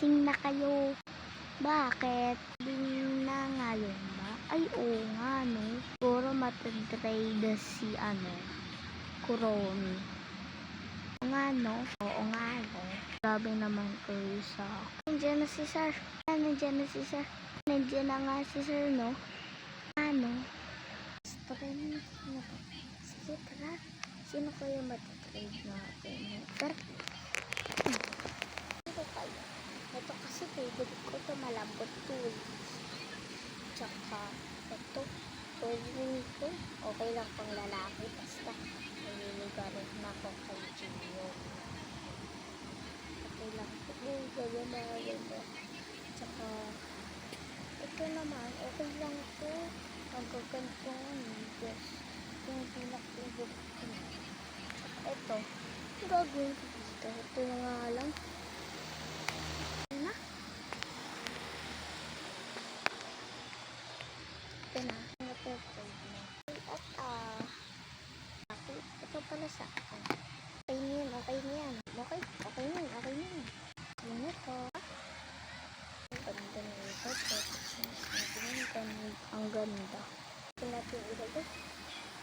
lasing na kayo. Bakit? Di na ngayon ba? Ay, oo nga, no? Siguro matatrade si, Kuroni. Oo nga, no? Oo nga, no? Grabe naman kayo sa akin. Nandiyan na si Sir. Nandiyan na si Sir. Nandiyan na nga si Sir, no? Trade na. Sige, tara. Sino kaya matatrade natin? Sir? Ito kayo. Ito kasi favorite ko ito, malambot tools. Tsaka, ito. Pwede rin ito. Okay lang pang lalaki. Basta, naliligarit na ako kay Gio. Okay lang. Gagana. Tsaka, ito naman, okay lang ito. Magagantong yes. Yung pinag-favorite ko. Tsaka, ito. Gagawin ko dito. Ito na nga lang. Ito na. At ito pala sa akin. Okay niyan. Okay na yan. Yun ito. Ang ganda na ito. Ang ganda. Ito natin ilagay.